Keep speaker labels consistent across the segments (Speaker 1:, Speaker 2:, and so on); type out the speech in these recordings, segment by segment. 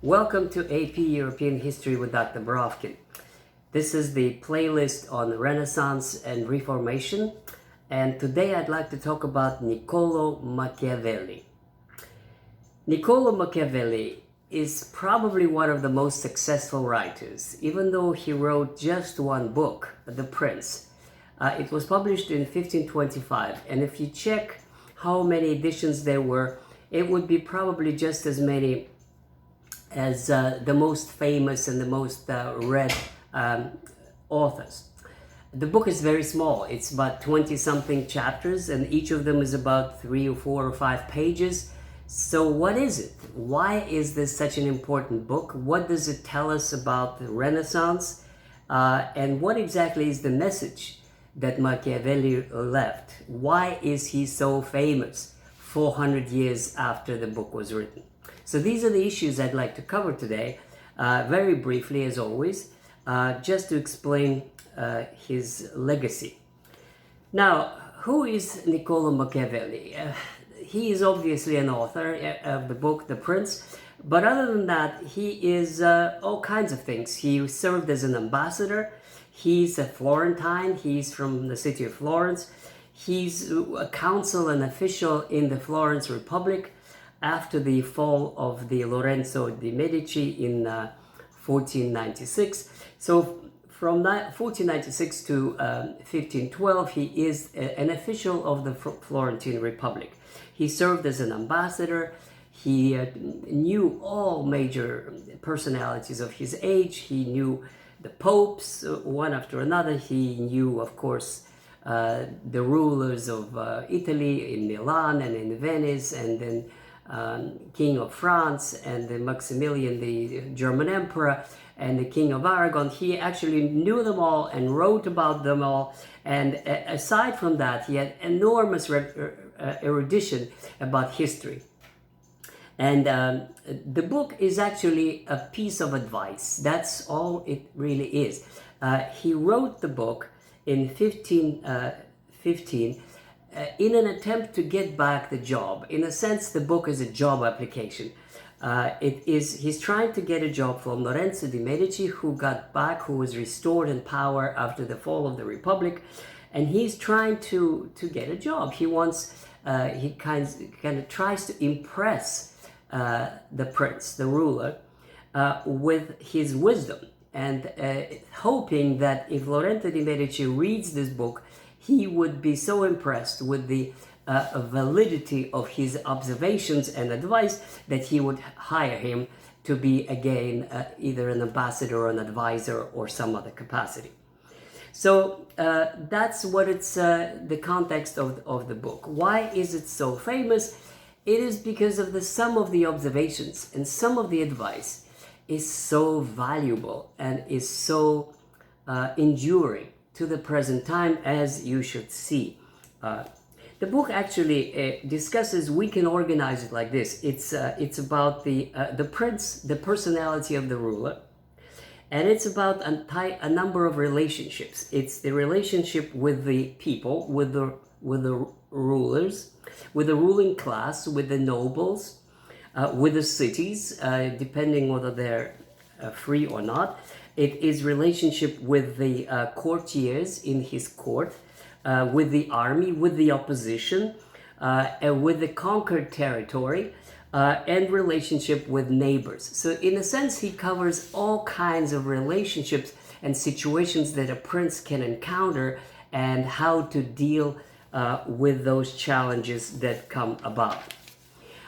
Speaker 1: Welcome to AP European History with Dr. Brovkin. This is the playlist on Renaissance and Reformation, and today I'd like to talk about Nikolo Machiavelli. Nikolo Machiavelli is probably one of the most successful writers, even though he wrote just one book, The Prince. It was published in 1525, and if you check how many editions there were, it would be probably just as many as the most famous and the most read authors. The book is very small. It's about 20-something chapters, and each of them is about 3 or 4 or 5 pages. So what is it? Why is this such an important book? What does it tell us about the Renaissance? And what exactly is the message that Machiavelli left? Why is he so famous 400 years after the book was written? So these are the issues I'd like to cover today, very briefly as always, just to explain his legacy. Now, who is Nikolo Machiavelli? He is obviously an author of the book The Prince, but other than that, he is all kinds of things. He served as an ambassador. He's a Florentine. He's from the city of Florence. He's a counsel and official in the Florence Republic after the fall of the Lorenzo de' Medici in 1496. So from 1496 to 1512, he is an official of the Florentine Republic. He served as an ambassador. He knew all major personalities of his age. He knew the popes, one after another. He knew, of course, the rulers of Italy in Milan and in Venice, and then King of France, and then Maximilian, the German Emperor, and the King of Aragon. He actually knew them all and wrote about them all. And aside from that, he had enormous erudition about history. And the book is actually a piece of advice. That's all it really is. He wrote the book in 1515 in an attempt to get back the job. In a sense, the book is a job application. He's trying to get a job from Lorenzo de' Medici, who got back, who was restored in power after the fall of the Republic, and he's trying to get a job. He wants, he kind of tries to impress the prince, the ruler, with his wisdom, and hoping that if Lorenzo de' Medici reads this book, he would be so impressed with the validity of his observations and advice that he would hire him to be again either an ambassador or an advisor or some other capacity. So that's what it's the context of the book. Why is it so famous? It is because of the sum of the observations, and some of the advice is so valuable and is so enduring to the present time, as you should see. The book actually discusses, we can organize it like this. It's about the prince, the personality of the ruler, and it's about a number of relationships. It's the relationship with the people, with the rulers, with the ruling class, with the nobles, with the cities, depending whether they're free or not. It is relationship with the courtiers in his court, with the army, with the opposition, and with the conquered territory, and relationship with neighbors. So in a sense, he covers all kinds of relationships and situations that a prince can encounter, and how to deal with those challenges that come about.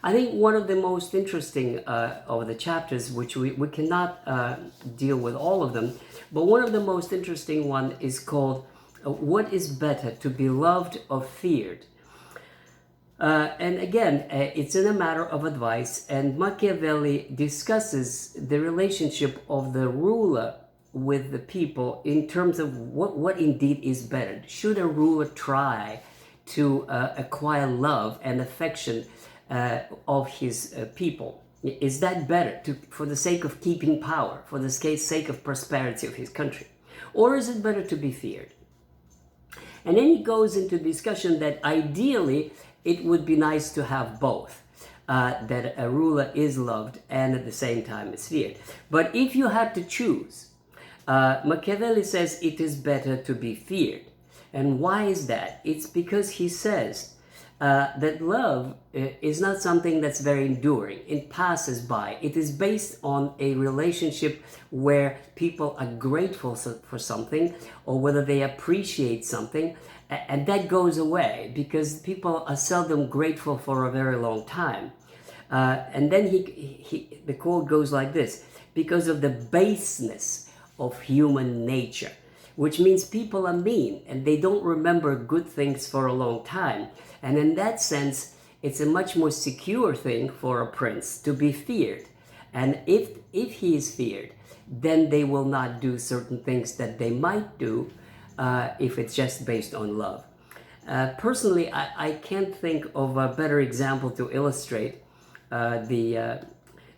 Speaker 1: I think one of the most interesting of the chapters, which we cannot deal with all of them, but one of the most interesting one is called What is Better, to be Loved or Feared? And again, it's in a matter of advice, and Machiavelli discusses the relationship of the ruler with the people in terms of what indeed is better. Should a ruler try to acquire love and affection of his people? Is that better for the sake of keeping power, for the sake of prosperity of his country? Or is it better to be feared? And then he goes into discussion that ideally it would be nice to have both. that a ruler is loved and at the same time is feared. But if you had to choose, Machiavelli says it is better to be feared. And why is that? It's because he says that love is not something that's very enduring. It passes by. It is based on a relationship where people are grateful for something, or whether they appreciate something, and that goes away because people are seldom grateful for a very long time. And then the quote goes like this: because of the baseness of human nature, which means people are mean and they don't remember good things for a long time. And in that sense, it's a much more secure thing for a prince to be feared. And if he is feared, then they will not do certain things that they might do if it's just based on love. Personally, I can't think of a better example to illustrate the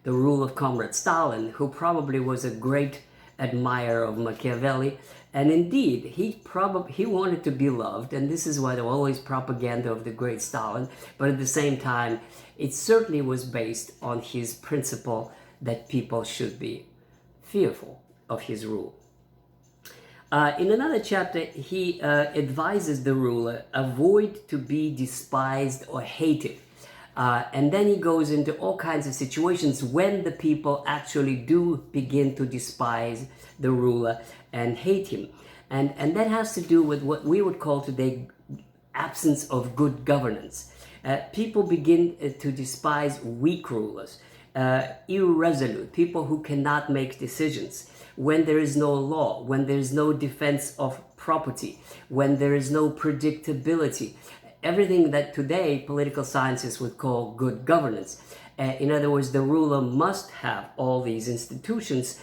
Speaker 1: rule of Comrade Stalin, who probably was a great admirer of Machiavelli, and indeed he wanted to be loved, and this is why there was always propaganda of the great Stalin, but at the same time it certainly was based on his principle that people should be fearful of his rule. In another chapter, he advises the ruler, avoid to be despised or hated. And then he goes into all kinds of situations when the people actually do begin to despise the ruler and hate him. And that has to do with what we would call today absence of good governance. People begin to despise weak rulers, irresolute, people who cannot make decisions, when there is no law, when there is no defense of property, when there is no predictability. Everything that today political scientists would call good governance. In other words, the ruler must have all these institutions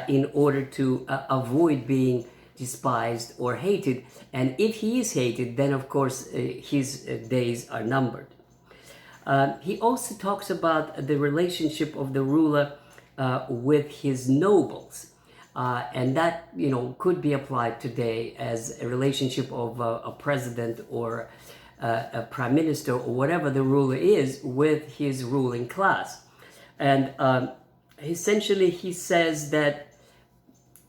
Speaker 1: in order to avoid being despised or hated. And if he is hated, then of course his days are numbered. He also talks about the relationship of the ruler with his nobles. And that, could be applied today as a relationship of a president or a prime minister or whatever the ruler is with his ruling class. And essentially he says that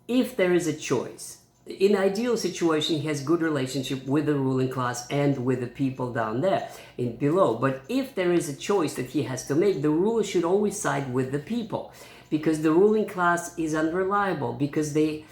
Speaker 1: if there is a choice, in ideal situation he has good relationship with the ruling class and with the people down there below. But if there is a choice that he has to make, the ruler should always side with the people, because the ruling class is unreliable, because they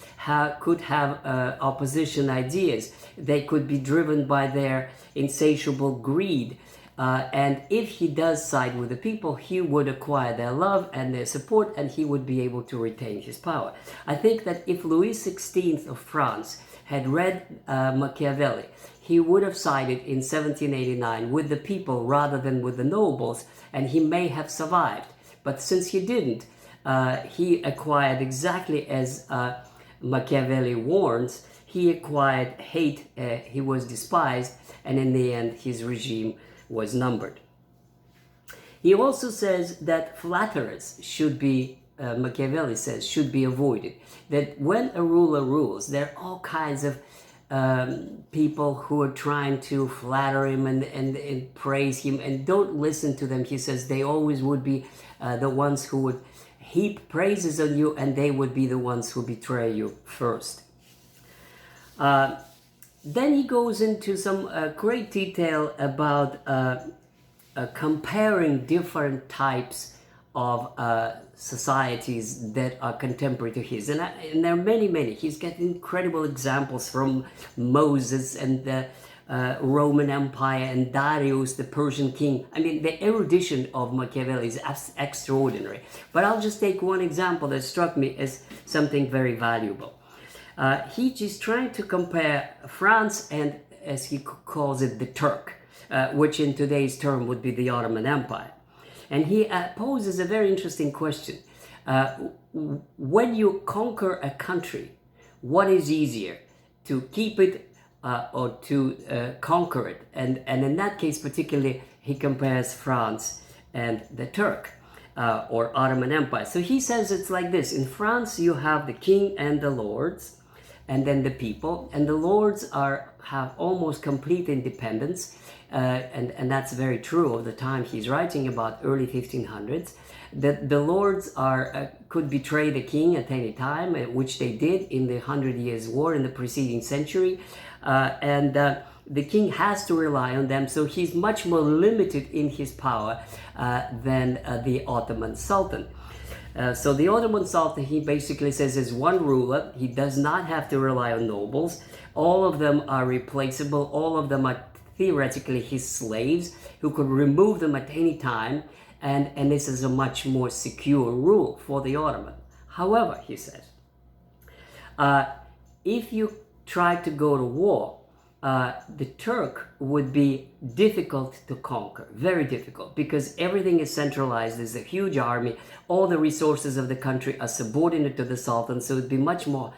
Speaker 1: could have opposition ideas. They could be driven by their insatiable greed. And if he does side with the people, he would acquire their love and their support, and he would be able to retain his power. I think that if Louis XVI of France had read Machiavelli, he would have sided in 1789 with the people rather than with the nobles, and he may have survived. But since he didn't, he acquired, exactly as Machiavelli warns, he acquired hate, he was despised, and in the end his regime was numbered. He also says that flatterers should be, Machiavelli says, should be avoided. That when a ruler rules, there are all kinds of people who are trying to flatter him and praise him, and don't listen to them. He says they always would be the ones who would heap praises on you, and they would be the ones who betray you first. Then he goes into some great detail about comparing different types of societies that are contemporary to his. And there are many. He's got incredible examples from Moses and the Roman Empire and Darius, the Persian king. I mean, the erudition of Machiavelli is extraordinary. But I'll just take one example that struck me as something very valuable. He's trying to compare France and, as he calls it, the Turk, which in today's term would be the Ottoman Empire. And he poses a very interesting question. When you conquer a country, what is easier, to keep it or to conquer it? And in that case particularly, he compares France and the Turk or Ottoman Empire. So he says it's like this. In France, you have the king and the lords. and then the people. And the lords have almost complete independence, and that's very true of the time he's writing about, early 1500s. That the lords could betray the king at any time, which they did in the 100 Years' War in the preceding century, and the king has to rely on them, so he's much more limited in his power than the Ottoman Sultan. So the Ottoman Sultan, he basically says, is one ruler. He does not have to rely on nobles. All of them are replaceable. All of them are theoretically his slaves who could remove them at any time. And this is a much more secure rule for the Ottoman. However, he says, if you try to go to war, the Turk would be difficult to conquer, very difficult, because everything is centralized. There's a huge army. All the resources of the country are subordinate to the Sultan, so it'd be much more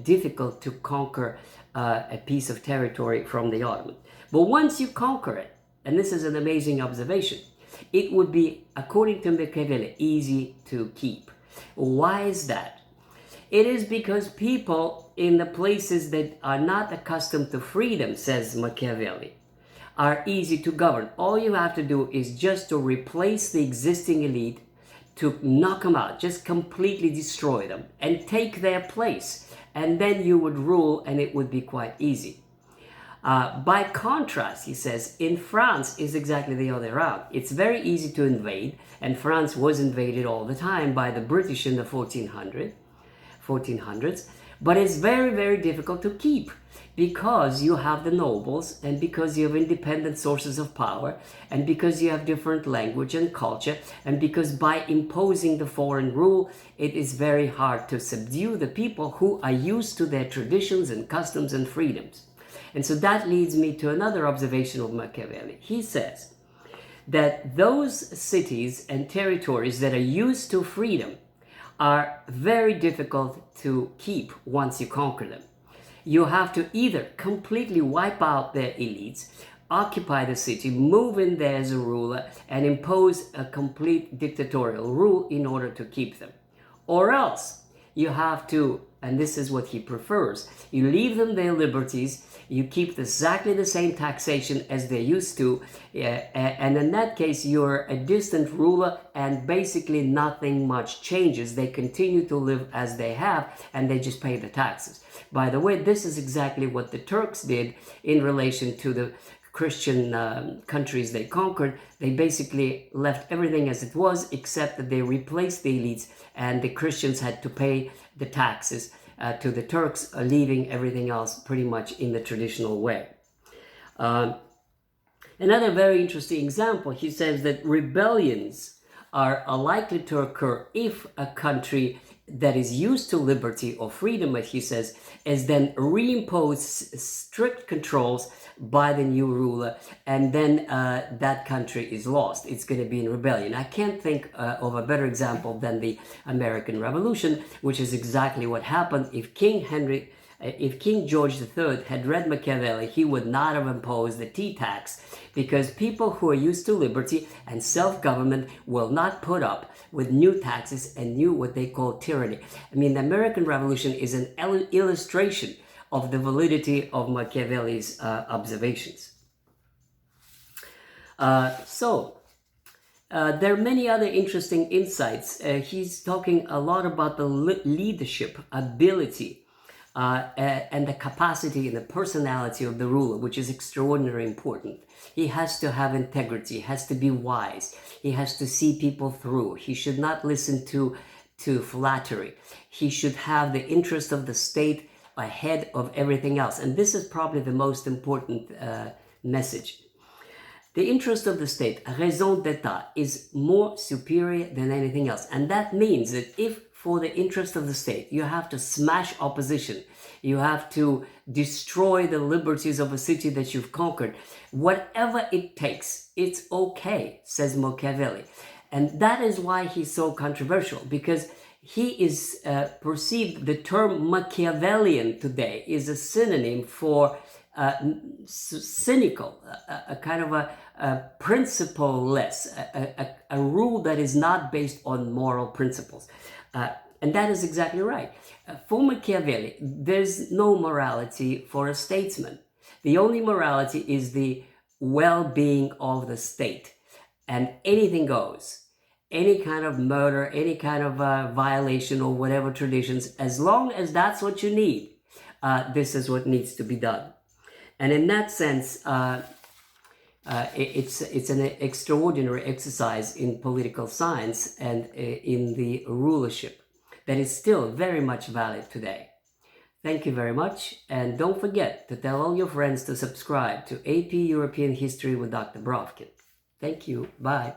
Speaker 1: difficult to conquer a piece of territory from the Ottoman. But once you conquer it, and this is an amazing observation, it would be, according to Machiavelli, easy to keep. Why is that? It is because people in the places that are not accustomed to freedom, says Machiavelli, are easy to govern. All you have to do is just to replace the existing elite, to knock them out, just completely destroy them and take their place. And then you would rule, and it would be quite easy. By contrast, he says, in France is exactly the other route. It's very easy to invade, and France was invaded all the time by the British in the 1400s. 1400s, but it's very, very difficult to keep because you have the nobles, and because you have independent sources of power, and because you have different language and culture, and because by imposing the foreign rule, it is very hard to subdue the people who are used to their traditions and customs and freedoms. And so that leads me to another observation of Machiavelli. He says that those cities and territories that are used to freedom are very difficult to keep once you conquer them. You have to either completely wipe out their elites, occupy the city, move in there as a ruler, and impose a complete dictatorial rule in order to keep them. Or else you have to, and this is what he prefers, you leave them their liberties, you keep exactly the same taxation as they used to, and in that case you're a distant ruler, and basically nothing much changes. They continue to live as they have, and they just pay the taxes. By the way, this is exactly what the Turks did in relation to the Christian countries they conquered. They basically left everything as it was, except that they replaced the elites, and the Christians had to pay the taxes to the Turks, leaving everything else pretty much in the traditional way. Another very interesting example, he says that rebellions are likely to occur if a country that is used to liberty or freedom, as he says, is then reimposed strict controls by the new ruler, and then that country is lost. It's going to be in rebellion. I can't think of a better example than the American Revolution, which is exactly what happened. If King George III had read Machiavelli, he would not have imposed the tea tax, because people who are used to liberty and self-government will not put up with new taxes and new what they call tyranny. I mean, the American Revolution is an illustration of the validity of Machiavelli's observations. There are many other interesting insights. He's talking a lot about the leadership ability and the capacity and the personality of the ruler, which is extraordinarily important. He has to have integrity, he has to be wise, he has to see people through, he should not listen to flattery, he should have the interest of the state ahead of everything else. And this is probably the most important message. The interest of the state, raison d'etat, is more superior than anything else. And that means that if for the interest of the state you have to smash opposition, you have to destroy the liberties of a city that you've conquered, whatever it takes, it's okay, says Machiavelli. And that is why he's so controversial, because he is perceived, the term Machiavellian today is a synonym for cynical, a kind of a principle-less, a rule that is not based on moral principles. And that is exactly right. For Machiavelli, there's no morality for a statesman. The only morality is the well-being of the state. And anything goes. Any kind of murder, any kind of violation or whatever traditions, as long as that's what you need, this is what needs to be done. And in that sense, it's an extraordinary exercise in political science and in the rulership that is still very much valid today. Thank you very much, and don't forget to tell all your friends to subscribe to AP European History with Dr. Brovkin. Thank you. Bye.